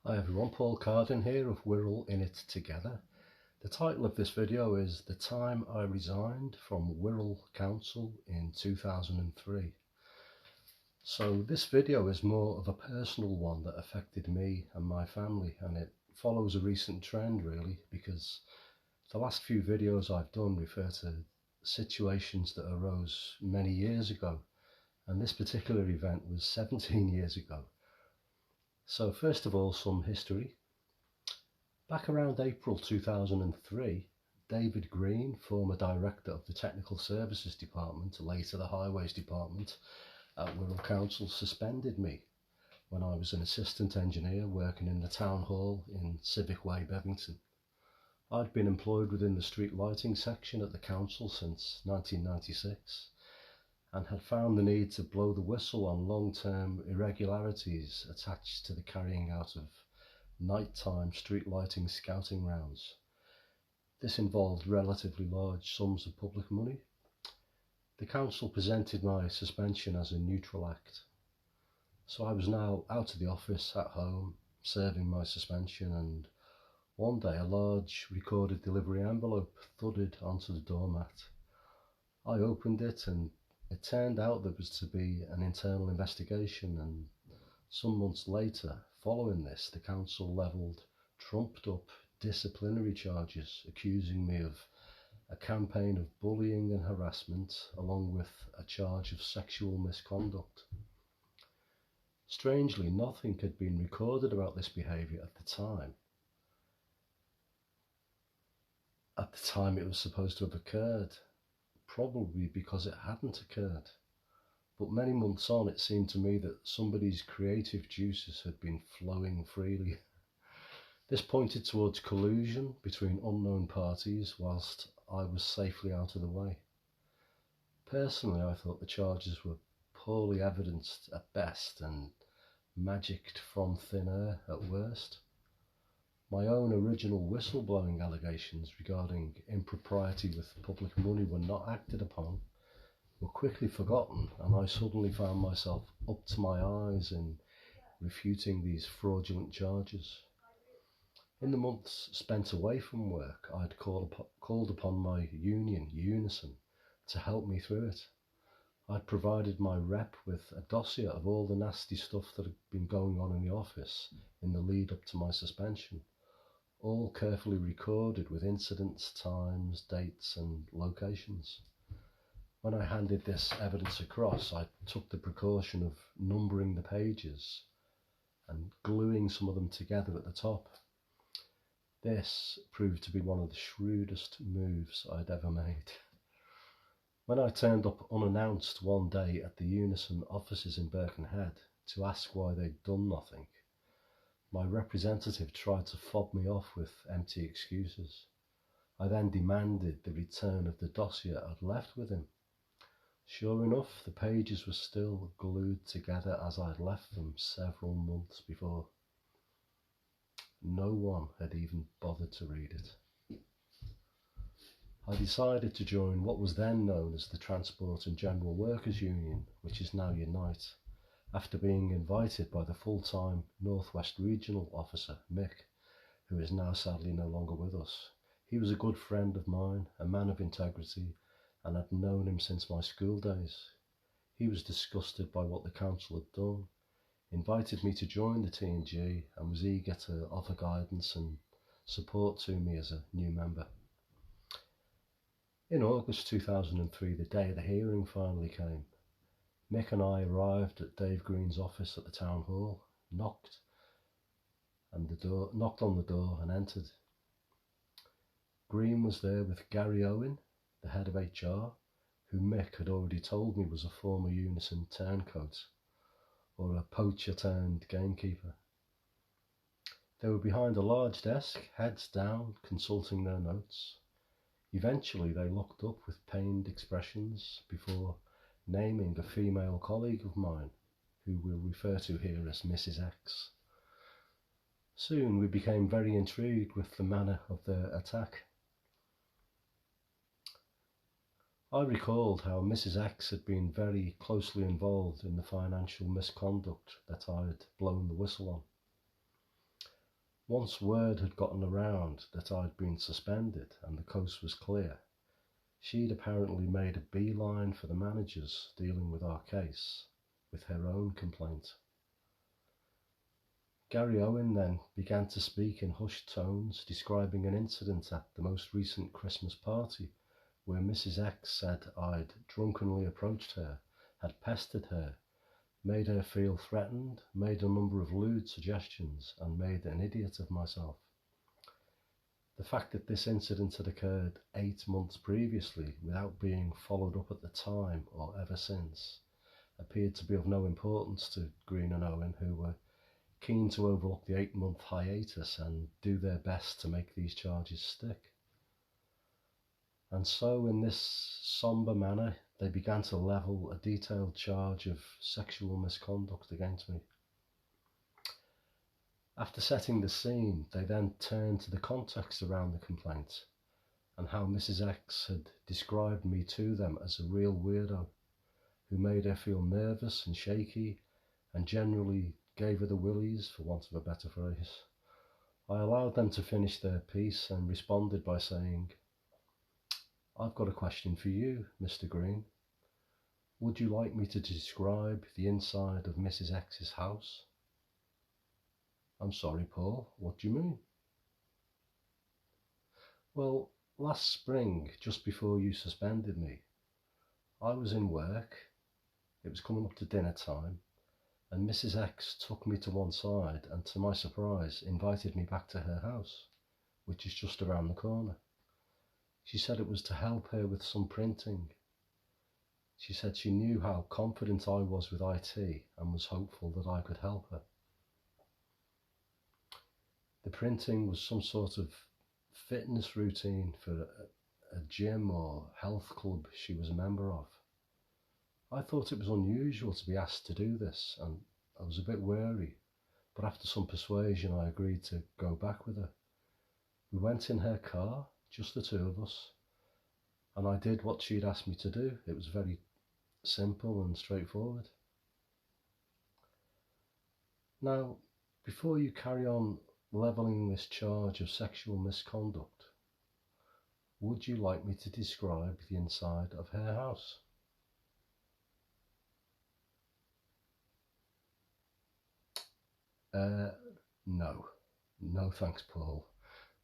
Hi everyone, Paul Cardin here of Wirral In It Together. The title of this video is The Time I Resigned from Wirral Council in 2003. So this video is more of a personal one that affected me and my family, and it follows a recent trend really, because the last few videos I've done refer to situations that arose many years ago, and this particular event was 17 years ago. So first of all, some history. Back around April 2003, David Green, former director of the Technical Services Department, later the Highways Department at Wirral Council, suspended me when I was an assistant engineer working in the town hall in Civic Way, Bevington. I'd been employed within the street lighting section at the council since 1996 and had found the need to blow the whistle on long-term irregularities attached to the carrying out of nighttime street lighting scouting rounds. This involved relatively large sums of public money. The council presented my suspension as a neutral act. So I was now out of the office at home, serving my suspension, and one day a large recorded delivery envelope thudded onto the doormat. I opened it and it turned out there was to be an internal investigation, and some months later, following this, the council levelled trumped up disciplinary charges accusing me of a campaign of bullying and harassment, along with a charge of sexual misconduct. Strangely, nothing had been recorded about this behaviour at the time. At the time it was supposed to have occurred, probably because it hadn't occurred. But many months on, it seemed to me that somebody's creative juices had been flowing freely. This pointed towards collusion between unknown parties whilst I was safely out of the way. Personally, I thought the charges were poorly evidenced at best and magicked from thin air at worst. My own original whistleblowing allegations regarding impropriety with public money were not acted upon, were quickly forgotten, and I suddenly found myself up to my eyes in refuting these fraudulent charges. In the months spent away from work, I'd called upon my union, Unison, to help me through it. I'd provided my rep with a dossier of all the nasty stuff that had been going on in the office in the lead up to my suspension, all carefully recorded with incidents, times, dates and locations. When I handed this evidence across, I took the precaution of numbering the pages and gluing some of them together at the top. This proved to be one of the shrewdest moves I'd ever made. When I turned up unannounced one day at the Unison offices in Birkenhead to ask why they'd done nothing, my representative tried to fob me off with empty excuses. I then demanded the return of the dossier I'd left with him. Sure enough, the pages were still glued together as I'd left them several months before. No one had even bothered to read it. I decided to join what was then known as the Transport and General Workers Union, which is now Unite, after being invited by the full-time North West Regional Officer, Mick, who is now sadly no longer with us. He was a good friend of mine, a man of integrity, and I'd known him since my school days. He was disgusted by what the council had done, invited me to join the T&G, and was eager to offer guidance and support to me as a new member. In August 2003, the day the hearing finally came, Mick and I arrived at Dave Green's office at the town hall, knocked on the door and entered. Green was there with Gary Owen, the head of HR, who Mick had already told me was a former Unison turncoat, or a poacher turned gamekeeper. They were behind a large desk, heads down, consulting their notes. Eventually they looked up with pained expressions before naming a female colleague of mine, who we'll refer to here as Mrs. X. Soon we became very intrigued with the manner of their attack. I recalled how Mrs. X had been very closely involved in the financial misconduct that I had blown the whistle on. Once word had gotten around that I'd been suspended and the coast was clear, she'd apparently made a beeline for the managers dealing with our case, with her own complaint. Gary Owen then began to speak in hushed tones, describing an incident at the most recent Christmas party where Mrs. X said I'd drunkenly approached her, had pestered her, made her feel threatened, made a number of lewd suggestions, and made an idiot of myself. The fact that this incident had occurred 8 months previously without being followed up at the time or ever since appeared to be of no importance to Green and Owen, who were keen to overlook the 8-month hiatus and do their best to make these charges stick. And so, in this sombre manner, they began to level a detailed charge of sexual misconduct against me. After setting the scene, they then turned to the context around the complaint and how Mrs. X had described me to them as a real weirdo who made her feel nervous and shaky and generally gave her the willies, for want of a better phrase. I allowed them to finish their piece and responded by saying, "I've got a question for you, Mr. Green. Would you like me to describe the inside of Mrs. X's house?" "I'm sorry, Paul, what do you mean?" "Well, last spring, just before you suspended me, I was in work. It was coming up to dinner time, and Mrs. X took me to one side and, to my surprise, invited me back to her house, which is just around the corner. She said it was to help her with some printing. She said she knew how confident I was with IT and was hopeful that I could help her. The printing was some sort of fitness routine for a gym or health club she was a member of. I thought it was unusual to be asked to do this, and I was a bit wary, but after some persuasion I agreed to go back with her. We went in her car, just the two of us, and I did what she'd asked me to do. It was very simple and straightforward. Now, before you carry on levelling this charge of sexual misconduct, would you like me to describe the inside of her house?" No. No thanks, Paul,"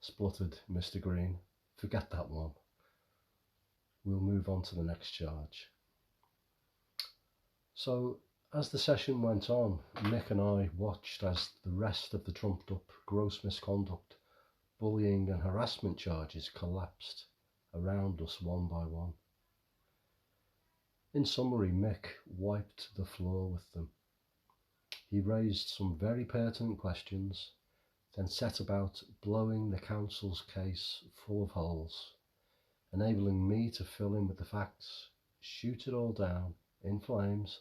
spluttered Mr. Green. "Forget that one. We'll move on to the next charge." So, as the session went on, Nick and I watched as the rest of the trumped up gross misconduct, bullying and harassment charges collapsed around us one by one. In summary, Mick wiped the floor with them. He raised some very pertinent questions, then set about blowing the council's case full of holes, enabling me to fill in with the facts, shoot it all down in flames,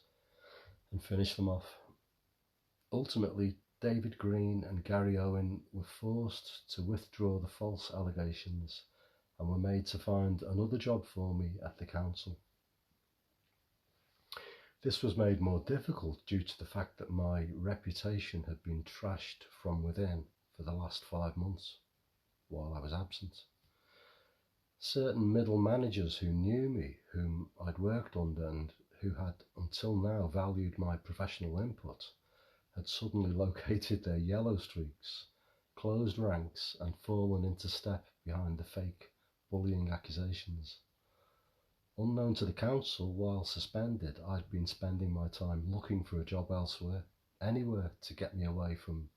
and finish them off. Ultimately, David Green and Gary Owen were forced to withdraw the false allegations and were made to find another job for me at the council. This was made more difficult due to the fact that my reputation had been trashed from within for the last 5 months while I was absent. Certain middle managers who knew me, whom I'd worked under and who had until now valued my professional input, had suddenly located their yellow streaks, closed ranks and fallen into step behind the fake bullying accusations. Unknown to the council, while suspended, I'd been spending my time looking for a job elsewhere, anywhere to get me away from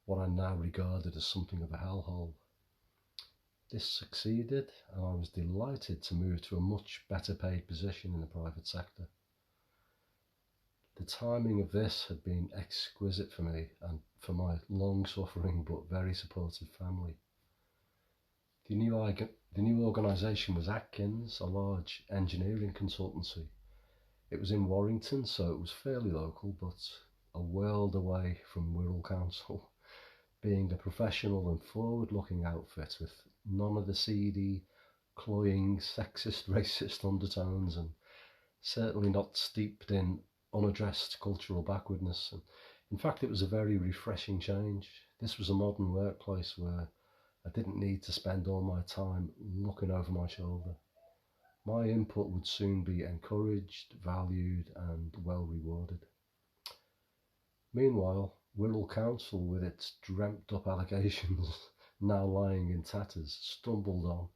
what I now regarded as something of a hellhole. This succeeded, and I was delighted to move to a much better paid position in the private sector. The timing of this had been exquisite for me and for my long-suffering but very supportive family. The new organisation was Atkins, a large engineering consultancy. It was in Warrington, so it was fairly local, but a world away from Wirral Council, being a professional and forward-looking outfit with none of the seedy, cloying, sexist, racist undertones, and certainly not steeped in unaddressed cultural backwardness. And in fact, it was a very refreshing change This was a modern workplace where I didn't need to spend all my time looking over my shoulder. My input would soon be encouraged, valued, and well rewarded. Meanwhile, Wirral Council, with its dreamt up allegations now lying in tatters, stumbled on,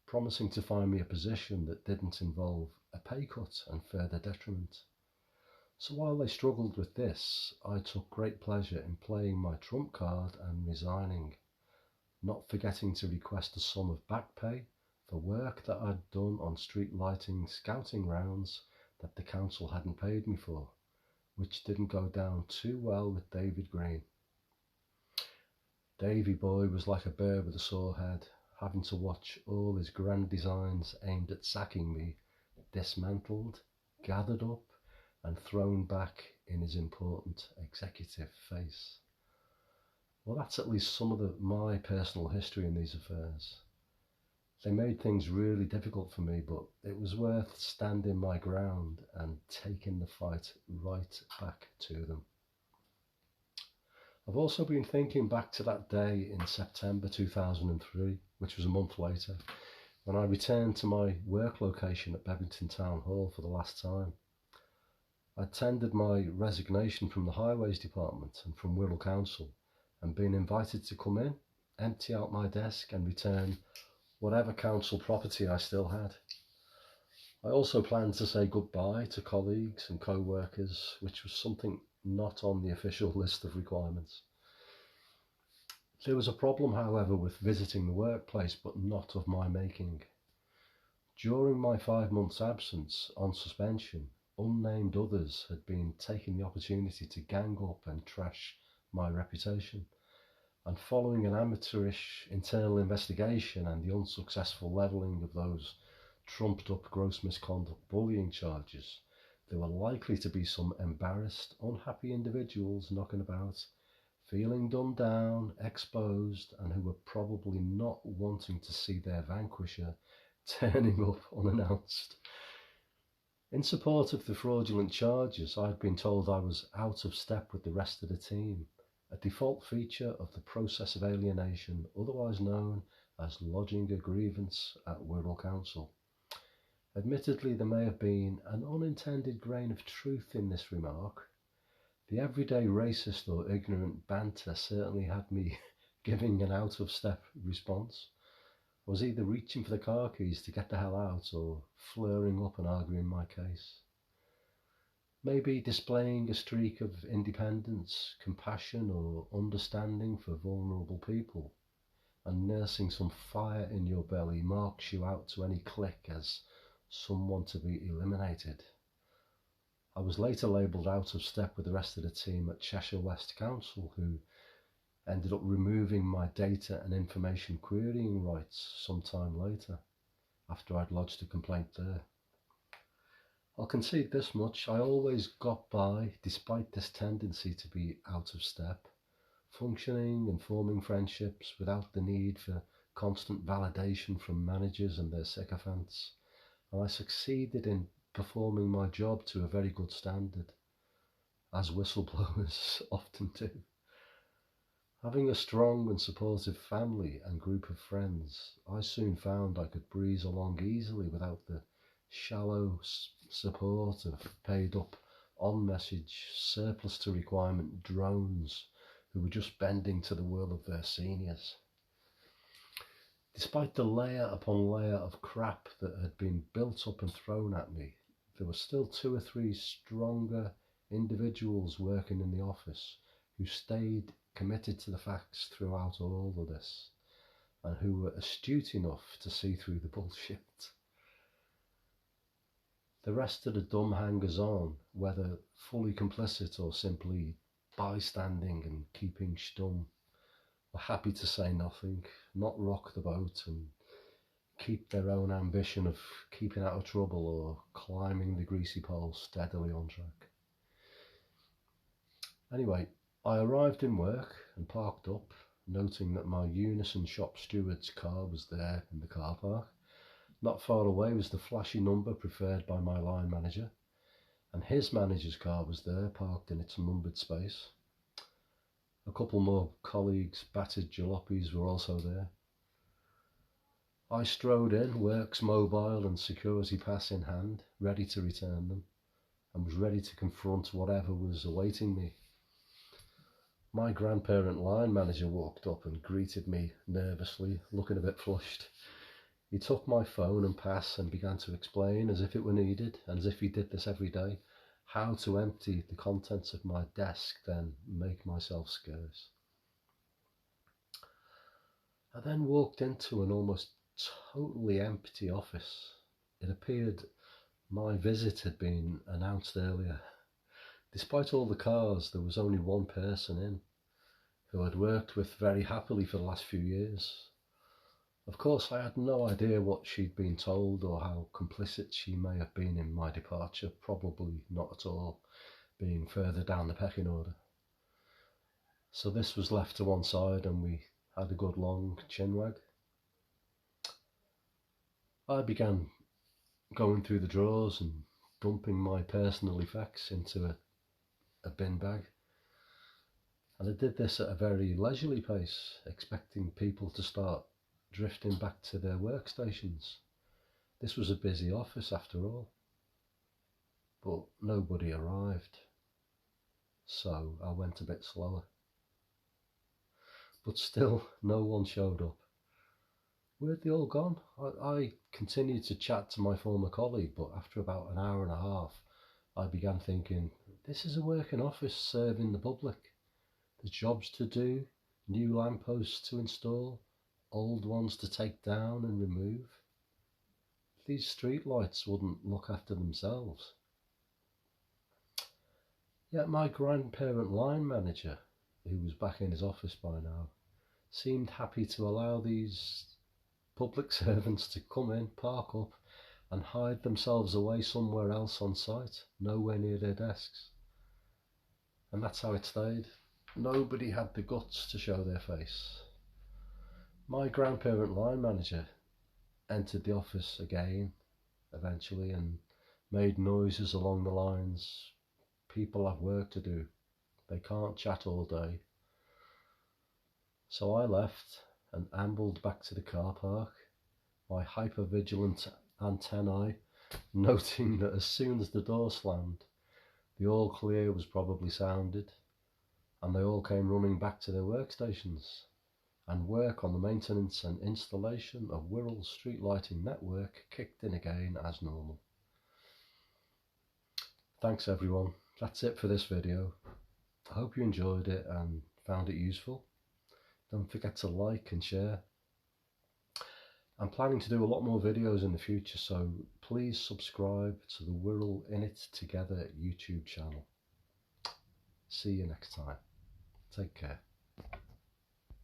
promising to find me a position that didn't involve a pay cut and further detriment. So while they struggled with this, I took great pleasure in playing my trump card and resigning, not forgetting to request a sum of back pay for work that I'd done on street lighting scouting rounds that the council hadn't paid me for, which didn't go down too well with David Green. Davy boy was like a bear with a sore head, having to watch all his grand designs aimed at sacking me dismantled, gathered up, and thrown back in his important executive face. Well, that's at least some of my personal history in these affairs. They made things really difficult for me, but it was worth standing my ground and taking the fight right back to them. I've also been thinking back to that day in September 2003, which was a month later, when I returned to my work location at Bevington Town Hall for the last time. I tendered my resignation from the Highways Department and from Wirral Council and been invited to come in, empty out my desk and return whatever council property I still had. I also planned to say goodbye to colleagues and co-workers, which was something not on the official list of requirements. There was a problem, however, with visiting the workplace, but not of my making. During my 5 months' absence on suspension, unnamed others had been taking the opportunity to gang up and trash my reputation, and following an amateurish internal investigation and the unsuccessful levelling of those trumped up gross misconduct bullying charges, there were likely to be some embarrassed, unhappy individuals knocking about, feeling done down, exposed, and who were probably not wanting to see their vanquisher turning up unannounced. In support of the fraudulent charges, I had been told I was out of step with the rest of the team, a default feature of the process of alienation, otherwise known as lodging a grievance at Wirral Council. Admittedly, there may have been an unintended grain of truth in this remark. The everyday racist or ignorant banter certainly had me giving an out-of-step response. I was either reaching for the car keys to get the hell out or flaring up and arguing my case. Maybe displaying a streak of independence, compassion or understanding for vulnerable people and nursing some fire in your belly marks you out to any clique as someone to be eliminated. I was later labelled out of step with the rest of the team at Cheshire West Council, who ended up removing my data and information querying rights sometime later, after I'd lodged a complaint there. I'll concede this much, I always got by despite this tendency to be out of step, functioning and forming friendships without the need for constant validation from managers and their sycophants, and I succeeded in performing my job to a very good standard, as whistleblowers often do. Having a strong and supportive family and group of friends, I soon found I could breeze along easily without the shallow support of paid-up, on-message, surplus-to-requirement drones who were just bending to the will of their seniors. Despite the layer upon layer of crap that had been built up and thrown at me, there were still 2 or 3 stronger individuals working in the office who stayed committed to the facts throughout all of this, and who were astute enough to see through the bullshit. The rest of the dumb hangers-on, whether fully complicit or simply bystanding and keeping stum, were happy to say nothing, not rock the boat, and keep their own ambition of keeping out of trouble or climbing the greasy pole steadily on track. Anyway, I arrived in work and parked up, noting that my Unison shop steward's car was there in the car park. Not far away was the flashy number preferred by my line manager, and his manager's car was there, parked in its numbered space. A couple more colleagues' battered jalopies were also there. I strode in, works mobile and security pass in hand, ready to return them, and was ready to confront whatever was awaiting me. My grandparent line manager walked up and greeted me nervously, looking a bit flushed. He took my phone and pass and began to explain, as if it were needed, and as if he did this every day, how to empty the contents of my desk, then make myself scarce. I then walked into an almost totally empty office. It appeared my visit had been announced earlier. Despite all the cars, there was only one person in, who I'd worked with very happily for the last few years. Of course, I had no idea what she'd been told or how complicit she may have been in my departure, probably not at all, being further down the pecking order. So this was left to one side and we had a good long chinwag. I began going through the drawers and dumping my personal effects into a bin bag. And I did this at a very leisurely pace, expecting people to start drifting back to their workstations. This was a busy office after all. But nobody arrived, so I went a bit slower. But still, no one showed up. Where'd they all gone? I continued to chat to my former colleague, but after about an hour and a half, I began thinking, this is a working office serving the public. There's jobs to do, new lampposts to install, old ones to take down and remove. These street lights wouldn't look after themselves. Yet my grandparent line manager, who was back in his office by now, seemed happy to allow these public servants to come in, park up, and hide themselves away somewhere else on site, nowhere near their desks. And that's how it stayed. Nobody had the guts to show their face. My grandparent line manager entered the office again, eventually, and made noises along the lines, people have work to do, they can't chat all day. So I left and ambled back to the car park, my hyper-vigilant antennae noting that as soon as the door slammed, the all clear was probably sounded, and they all came running back to their workstations, and work on the maintenance and installation of Wirral's street lighting network kicked in again as normal. Thanks everyone, that's it for this video. I hope you enjoyed it and found it useful. Don't forget to like and share. I'm planning to do a lot more videos in the future, so please subscribe to the Wirral In It Together YouTube channel. See you next time. Take care.